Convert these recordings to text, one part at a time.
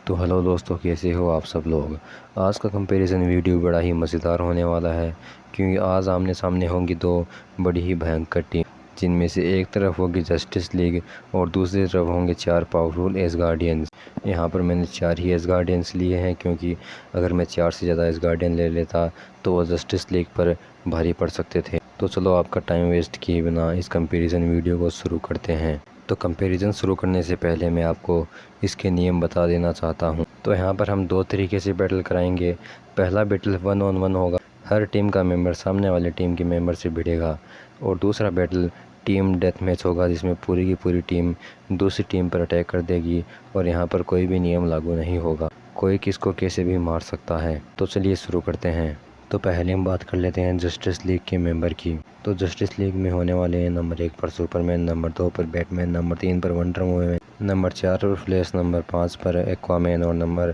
तो हेलो दोस्तों, कैसे हो आप सब लोग। आज का कंपैरिजन वीडियो बड़ा ही मज़ेदार होने वाला है, क्योंकि आज आमने सामने होंगी दो बड़ी ही भयंकर टीम, जिनमें से एक तरफ होगी जस्टिस लीग और दूसरी तरफ होंगे चार पावरफुल एसगार्डियंस। यहाँ पर मैंने चार ही एसगार्डियंस लिए हैं, क्योंकि अगर मैं चार से ज़्यादा एसगार्डियन ले लेता तो वो जस्टिस लीग पर भारी पड़ सकते थे। तो चलो आपका टाइम वेस्ट किए बिना इस कंपैरिजन वीडियो को शुरू करते हैं। तो कंपैरिजन शुरू करने से पहले मैं आपको इसके नियम बता देना चाहता हूं। तो यहाँ पर हम दो तरीके से बैटल कराएंगे। पहला बैटल 1 on 1 होगा, हर टीम का मेंबर सामने वाले टीम के मेंबर से भिड़ेगा। और दूसरा बैटल टीम डेथ मैच होगा, जिसमें पूरी की पूरी टीम दूसरी टीम पर अटैक कर देगी और यहाँ पर कोई भी नियम लागू नहीं होगा, कोई किसको कैसे भी मार सकता है। तो चलिए शुरू करते हैं। तो पहले हम बात कर लेते हैं जस्टिस लीग के मेंबर की। तो जस्टिस लीग में होने वाले हैं नंबर 1 पर सुपरमैन, नंबर 2 पर बैटमैन, नंबर 3 पर वंडर वुमन, नंबर 4 पर फ्लैश, नंबर 5 पर एक्वामैन और नंबर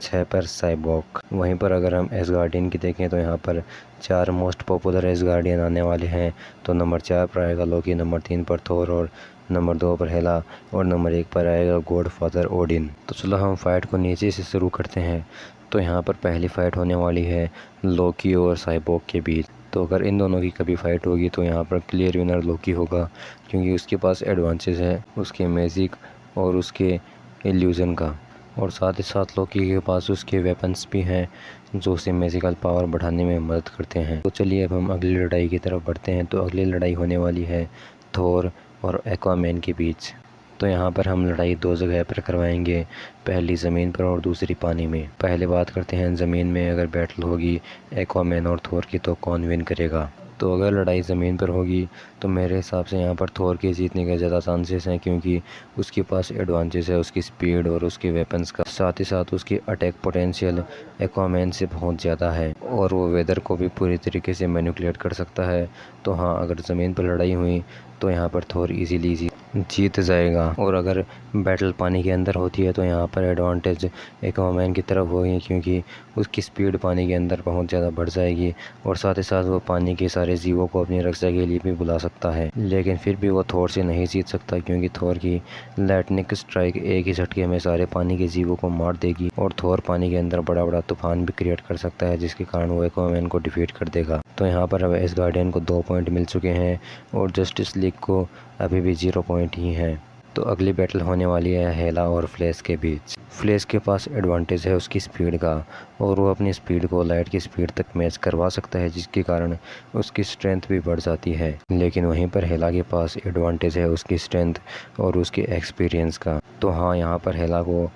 6 पर साइबॉर्ग। वहीं पर अगर हम एसगार्डियन की देखें तो यहाँ पर 4 मोस्ट पॉपुलर एसगार्डियन आने वाले हैं। तो नंबर 4 पर आएगा लोकी, नंबर 3 पर थोर और नंबर 2 पर हेला और नंबर 1 पर आएगा गॉड फादर ओडिन। तो चलो हम फाइट को नीचे से शुरू करते हैं। तो यहाँ पर पहली फ़ाइट होने वाली है लोकी और साइबॉर्ग के बीच। तो अगर इन दोनों की कभी फ़ाइट होगी तो यहाँ पर क्लियर विनर लोकी होगा, क्योंकि उसके पास एडवांटेज है उसके मैजिक और उसके इल्यूज़न का, और साथ ही साथ लोकी के पास उसके वेपन्स भी हैं जो उसे मैजिकल पावर बढ़ाने में मदद करते हैं। तो चलिए अब हम अगली लड़ाई की तरफ बढ़ते हैं। तो अगली लड़ाई होने वाली है थोर और एक्वामैन के बीच। तो यहाँ पर हम लड़ाई दो जगह पर करवाएंगे, पहली ज़मीन पर और दूसरी पानी में। पहले बात करते हैं ज़मीन में अगर बैटल होगी एक्वामैन और थोर की तो कौन विन करेगा। तो अगर लड़ाई ज़मीन पर होगी तो मेरे हिसाब से यहाँ पर थोर के जीतने के ज़्यादा चांसेस हैं, क्योंकि उसके पास एडवांटेज है उसकी स्पीड और उसके वेपन्स का, साथ ही साथ उसकी अटैक पोटेंशियल एक्वामैन से बहुत ज़्यादा है और वो वेदर को भी पूरी तरीके से मैनिपुलेट कर सकता है। तो हाँ, अगर ज़मीन पर लड़ाई हुई तो यहाँ पर थोर ईजीली जीत जाएगा। और अगर बैटल पानी के अंदर होती है तो यहाँ पर एडवांटेज एक्वामैन की तरफ होगी, क्योंकि उसकी स्पीड पानी के अंदर बहुत ज़्यादा बढ़ जाएगी और साथ ही साथ वो पानी के सारे जीवों को अपनी रक्षा के लिए भी बुला सकता है। लेकिन फिर भी वो थोर से नहीं जीत सकता, क्योंकि थोर की लाइटनिंग स्ट्राइक एक ही झटके में सारे पानी के जीवों को मार देगी और थोर पानी के अंदर बड़ा बड़ा तूफान भी क्रिएट कर सकता है, जिसके कारण वो एक्वामैन को डिफीट कर देगा। तो यहाँ पर अब एसगार्डियन को 2 पॉइंट मिल चुके हैं और जस्टिस लीग को अभी भी 0 पॉइंट ही हैं। तो अगली बैटल होने वाली है हेला और फ्लैश के बीच। फ्लैश के पास एडवांटेज है उसकी स्पीड का और वो अपनी स्पीड को लाइट की स्पीड तक मैच करवा सकता है, जिसके कारण उसकी स्ट्रेंथ भी बढ़ जाती है। लेकिन वहीं पर हेला के पास एडवांटेज है उसकी स्ट्रेंथ और उसके एक्सपीरियंस का। तो हाँ, यहाँ पर हेला को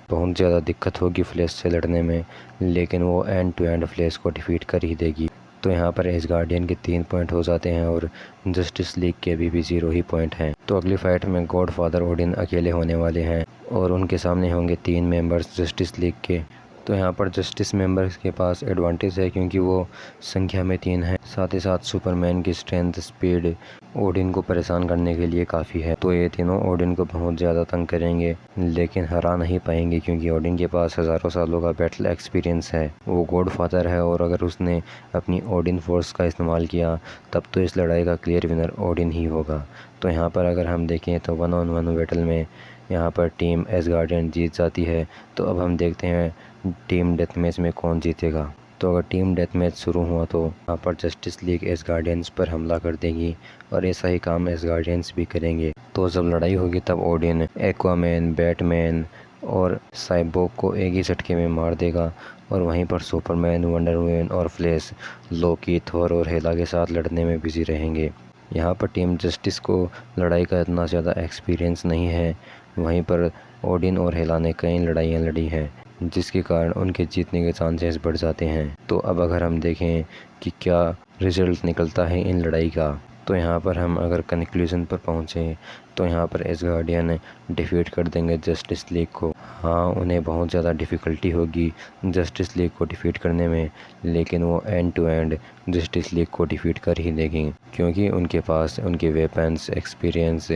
बहुत ज़्यादा दिक्कत होगी फ्लैश से लड़ने में, लेकिन वो एंड टू एंड फ्लैश को डिफीट कर ही देगी। तो यहाँ पर एसगार्डियन के 3 पॉइंट हो जाते हैं और जस्टिस लीग के अभी भी 0 ही पॉइंट हैं। तो अगली फाइट में गॉड फादर ओडिन अकेले होने वाले हैं और उनके सामने होंगे 3 मेंबर्स जस्टिस लीग के। तो यहाँ पर जस्टिस मेंबर्स के पास एडवांटेज है, क्योंकि वो संख्या में 3 हैं। साथ ही साथ सुपरमैन की स्ट्रेंथ स्पीड ओडिन को परेशान करने के लिए काफ़ी है। तो ये तीनों ओडिन को बहुत ज़्यादा तंग करेंगे, लेकिन हरा नहीं पाएंगे, क्योंकि ओडिन के पास हज़ारों सालों का बैटल एक्सपीरियंस है। वो गॉड फादर है और अगर उसने अपनी ओडिन फोर्स का इस्तेमाल किया तब तो इस लड़ाई का क्लियर विनर ओडिन ही होगा। तो यहाँ पर अगर हम देखें तो 1 on 1 बैटल में यहाँ पर टीम एसगार्डियन जीत जाती है। तो अब हम देखते हैं टीम डेथ मैच में कौन जीतेगा। तो अगर टीम डेथ मैच शुरू हुआ तो यहाँ पर जस्टिस लीग एसगार्डियंस पर हमला कर देगी और ऐसा ही काम एसगार्डियंस भी करेंगे। तो जब लड़ाई होगी तब ओडिन एक्वामैन, बैटमैन और साइबॉर्ग को एक ही झटके में मार देगा और वहीं पर सुपरमैन, वंडर वुमन और फ्लैश लोकी, थोर और हेला के साथ लड़ने में बिजी रहेंगे। यहाँ पर टीम जस्टिस को लड़ाई का इतना ज़्यादा एक्सपीरियंस नहीं है, वहीं पर ओडिन और हेला ने कई लड़ाइयाँ लड़ी हैं, जिसके कारण उनके जीतने के चांसेस बढ़ जाते हैं। तो अब अगर हम देखें कि क्या रिजल्ट निकलता है इन लड़ाई का, तो यहाँ पर हम अगर कंक्लूजन पर पहुँचें तो यहाँ पर एसगार्डियन डिफीट कर देंगे जस्टिस लीग को। हाँ, उन्हें बहुत ज़्यादा डिफ़िकल्टी होगी जस्टिस लीग को डिफीट करने में, लेकिन वो end to end justice league को डिफीट कर ही देंगे, क्योंकि उनके पास उनके वेपन्स एक्सपीरियंस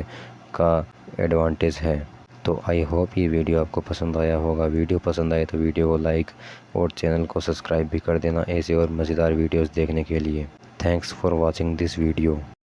का एडवांटेज है। तो आई होप ये वीडियो आपको पसंद आया होगा। वीडियो पसंद आए तो वीडियो को लाइक और चैनल को सब्सक्राइब भी कर देना ऐसे और मज़ेदार वीडियोस देखने के लिए। Thanks for watching this video.